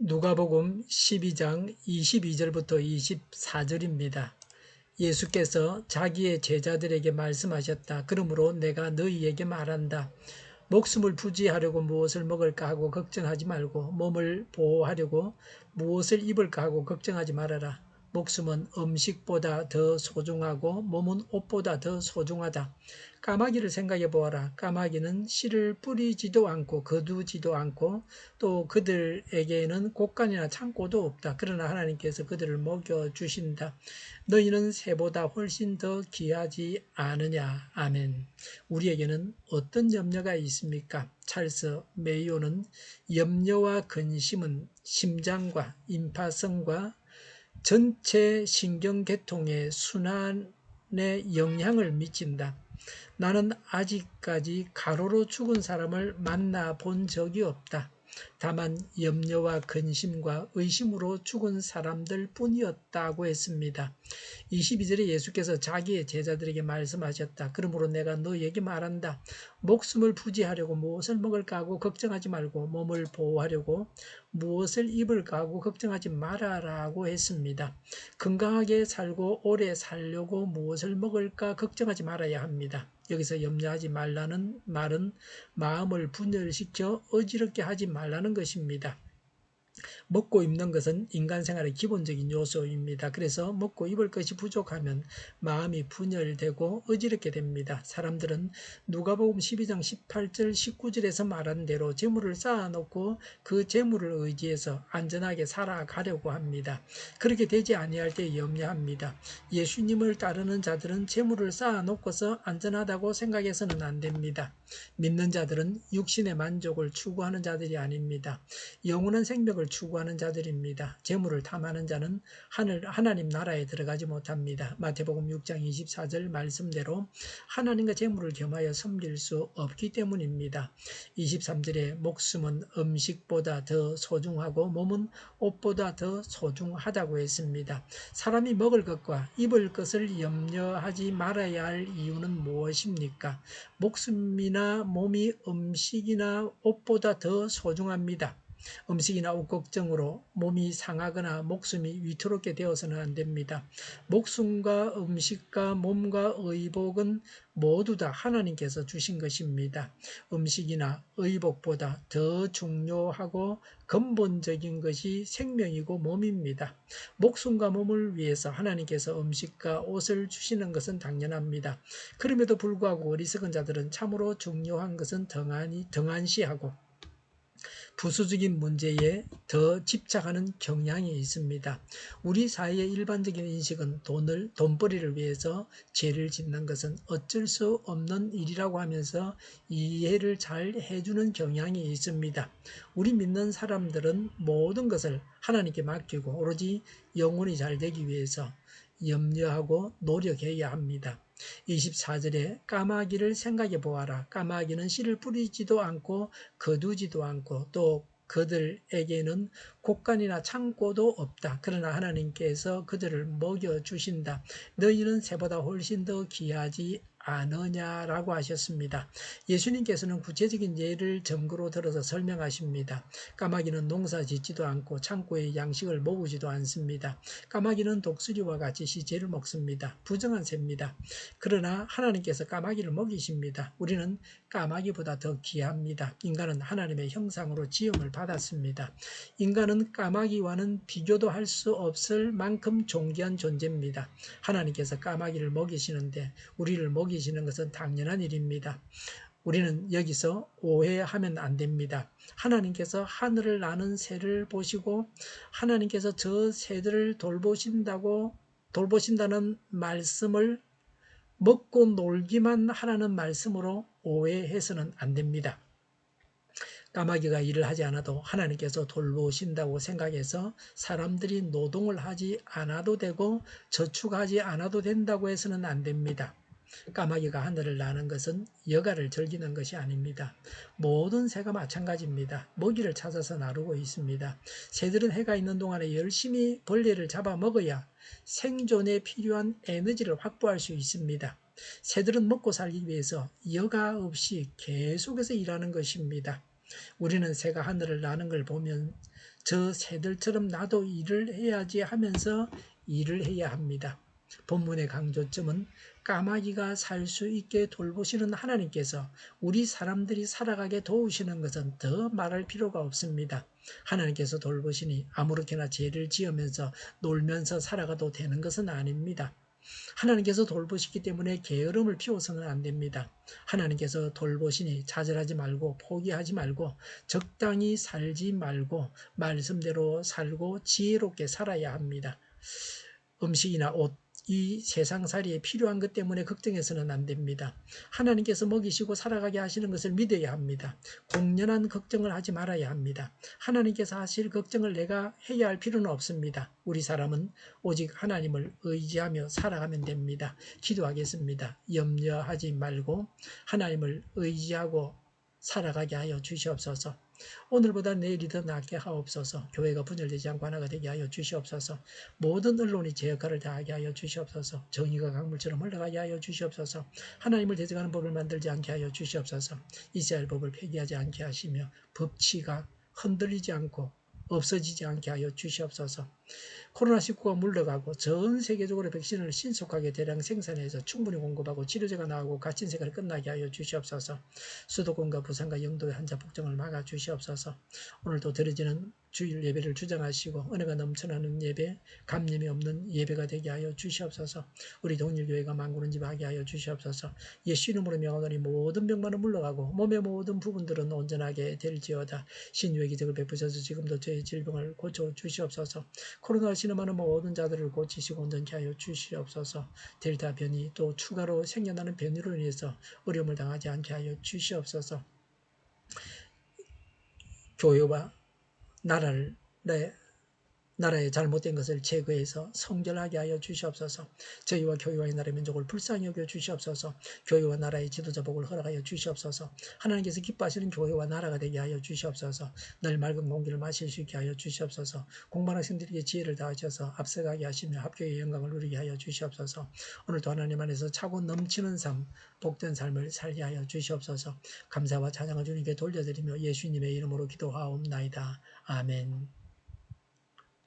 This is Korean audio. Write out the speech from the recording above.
누가복음 12장 22절부터 24절입니다. 예수께서 자기의 제자들에게 말씀하셨다. 그러므로 내가 너희에게 말한다. 목숨을 부지하려고 무엇을 먹을까 하고 걱정하지 말고 몸을 보호하려고 무엇을 입을까 하고 걱정하지 말아라. 목숨은 음식보다 더 소중하고 몸은 옷보다 더 소중하다. 까마귀를 생각해 보아라. 까마귀는 씨를 뿌리지도 않고 거두지도 않고 또 그들에게는 곳간이나 창고도 없다. 그러나 하나님께서 그들을 먹여주신다. 너희는 새보다 훨씬 더 귀하지 않으냐. 아멘. 우리에게는 어떤 염려가 있습니까? 찰스 메이오는 염려와 근심은 심장과 임파선과 전체 신경계통의 순환에 영향을 미친다. 나는 아직까지 가로로 죽은 사람을 만나본 적이 없다. 다만 염려와 근심과 의심으로 죽은 사람들 뿐이었다고 했습니다. 22절에 예수께서 자기의 제자들에게 말씀하셨다. 그러므로 내가 너희에게 말한다. 목숨을 부지하려고 무엇을 먹을까 하고 걱정하지 말고 몸을 보호하려고 무엇을 입을까 하고 걱정하지 말아라고 했습니다. 건강하게 살고 오래 살려고 무엇을 먹을까 걱정하지 말아야 합니다. 여기서 염려하지 말라는 말은 마음을 분열시켜 어지럽게 하지 말라는 것입니다. 먹고 입는 것은 인간 생활의 기본적인 요소입니다. 그래서 먹고 입을 것이 부족하면 마음이 분열되고 어지럽게 됩니다. 사람들은 누가복음 12장 18절 19절에서 말한 대로 재물을 쌓아놓고 그 재물을 의지해서 안전하게 살아가려고 합니다. 그렇게 되지 아니할 때 염려합니다. 예수님을 따르는 자들은 재물을 쌓아놓고서 안전하다고 생각해서는 안 됩니다. 믿는 자들은 육신의 만족을 추구하는 자들이 아닙니다. 영원한 생명을 추구하는 자들입니다. 재물을 탐하는 자는 하나님 나라에 들어가지 못합니다. 마태복음 6장 24절 말씀대로 하나님과 재물을 겸하여 섬길 수 없기 때문입니다. 23절에 목숨은 음식보다 더 소중하고 몸은 옷보다 더 소중하다고 했습니다. 사람이 먹을 것과 입을 것을 염려하지 말아야 할 이유는 무엇입니까? 목숨이나 몸이 음식이나 옷보다 더 소중합니다. 음식이나 옷 걱정으로 몸이 상하거나 목숨이 위태롭게 되어서는 안 됩니다. 목숨과 음식과 몸과 의복은 모두 다 하나님께서 주신 것입니다. 음식이나 의복보다 더 중요하고 근본적인 것이 생명이고 몸입니다. 목숨과 몸을 위해서 하나님께서 음식과 옷을 주시는 것은 당연합니다. 그럼에도 불구하고 어리석은 자들은 참으로 중요한 것은 등한시하고 부수적인 문제에 더 집착하는 경향이 있습니다. 우리 사회의 일반적인 인식은 돈벌이를 위해서 죄를 짓는 것은 어쩔 수 없는 일이라고 하면서 이해를 잘 해주는 경향이 있습니다. 우리 믿는 사람들은 모든 것을 하나님께 맡기고 오로지 영혼이 잘 되기 위해서 염려하고 노력해야 합니다. 24절에 까마귀를 생각해 보아라. 까마귀는 씨를 뿌리지도 않고 거두지도 않고 또 그들에게는 곳간이나 창고도 없다. 그러나 하나님께서 그들을 먹여주신다. 너희는 새보다 훨씬 더 귀하지 않으냐라고 하셨습니다. 예수님께서는 구체적인 예를 증거로 들어서 설명하십니다. 까마귀는 농사 짓지도 않고 창고에 양식을 모으지도 않습니다. 까마귀는 독수리와 같이 시체를 먹습니다. 부정한 새입니다. 그러나 하나님께서 까마귀를 먹이십니다. 우리는 까마귀보다 더 귀합니다. 인간은 하나님의 형상으로 지음을 받았습니다. 인간은 까마귀와는 비교도 할 수 없을 만큼 존귀한 존재입니다. 하나님께서 까마귀를 먹이시는데 우리를 먹이시는 것은 당연한 일입니다. 우리는 여기서 오해하면 안 됩니다. 하나님께서 하늘을 나는 새를 보시고 하나님께서 저 새들을 돌보신다는 말씀을 먹고 놀기만 하라는 말씀으로 오해해서는 안 됩니다. 까마귀가 일을 하지 않아도 하나님께서 돌보신다고 생각해서 사람들이 노동을 하지 않아도 되고 저축하지 않아도 된다고 해서는 안 됩니다. 까마귀가 하늘을 나는 것은 여가를 즐기는 것이 아닙니다. 모든 새가 마찬가지입니다. 먹이를 찾아서 나르고 있습니다. 새들은 해가 있는 동안에 열심히 벌레를 잡아 먹어야 생존에 필요한 에너지를 확보할 수 있습니다. 새들은 먹고 살기 위해서 여가 없이 계속해서 일하는 것입니다. 우리는 새가 하늘을 나는 걸 보면 저 새들처럼 나도 일을 해야지 하면서 일을 해야 합니다. 본문의 강조점은 까마귀가 살 수 있게 돌보시는 하나님께서 우리 사람들이 살아가게 도우시는 것은 더 말할 필요가 없습니다. 하나님께서 돌보시니 아무렇게나 죄를 지으면서 놀면서 살아가도 되는 것은 아닙니다. 하나님께서 돌보시기 때문에 게으름을 피워서는 안 됩니다. 하나님께서 돌보시니 좌절하지 말고 포기하지 말고 적당히 살지 말고 말씀대로 살고 지혜롭게 살아야 합니다. 음식이나 옷, 이 세상살이에 필요한 것 때문에 걱정해서는 안 됩니다. 하나님께서 먹이시고 살아가게 하시는 것을 믿어야 합니다. 공연한 걱정을 하지 말아야 합니다. 하나님께서 하실 걱정을 내가 해야 할 필요는 없습니다. 우리 사람은 오직 하나님을 의지하며 살아가면 됩니다. 기도하겠습니다. 염려하지 말고 하나님을 의지하고 살아가게 하여 주시옵소서. 오늘보다 내일이 더 낫게 하옵소서. 교회가 분열되지 않고 하나가 되게 하여 주시옵소서. 모든 언론이 제 역할을 다하게 하여 주시옵소서. 정의가 강물처럼 흘러가게 하여 주시옵소서. 하나님을 대적하는 법을 만들지 않게 하여 주시옵소서. 이스라엘 법을 폐기하지 않게 하시며 법치가 흔들리지 않고 없어지지 않게 하여 주시옵소서. 코로나19가 물러가고 전 세계적으로 백신을 신속하게 대량 생산해서 충분히 공급하고 치료제가 나오고 갇힌 생활을 끝나게 하여 주시옵소서. 수도권과 부산과 영도의 환자 폭증을 막아 주시옵소서. 오늘도 드려지는 주일 예배를 주장하시고 은혜가 넘쳐나는 예배, 감염이 없는 예배가 되게 하여 주시옵소서. 우리 동일교회가 만구는 집 하게 하여 주시옵소서. 예수 이름으로 명하노니 모든 병만은 물러가고 몸의 모든 부분들은 온전하게 될지어다. 신유의 기적을 베푸셔서 지금도 저희 질병을 고쳐 주시옵소서. 코로나 신음하는 모든 자들을 고치시고 온전케 하여 주시옵소서. 델타 변이 또 추가로 생겨나는 변이로 인해서 어려움을 당하지 않게 하여 주시옵소서. 교회와 나라의 잘못된 것을 제거해서 성결하게 하여 주시옵소서. 저희와 교회와의 나라의 민족을 불쌍히 여겨 주시옵소서. 교회와 나라의 지도자 복을 허락하여 주시옵소서. 하나님께서 기뻐하시는 교회와 나라가 되게 하여 주시옵소서. 늘 맑은 공기를 마실 수 있게 하여 주시옵소서. 공부하는 학생들에게 지혜를 다하셔서 앞서가게 하시며 합격의 영광을 누리게 하여 주시옵소서. 오늘도 하나님 안에서 차고 넘치는 삶, 복된 삶을 살게 하여 주시옵소서. 감사와 찬양을 주님께 돌려드리며 예수님의 이름으로 기도하옵나이다. 아멘.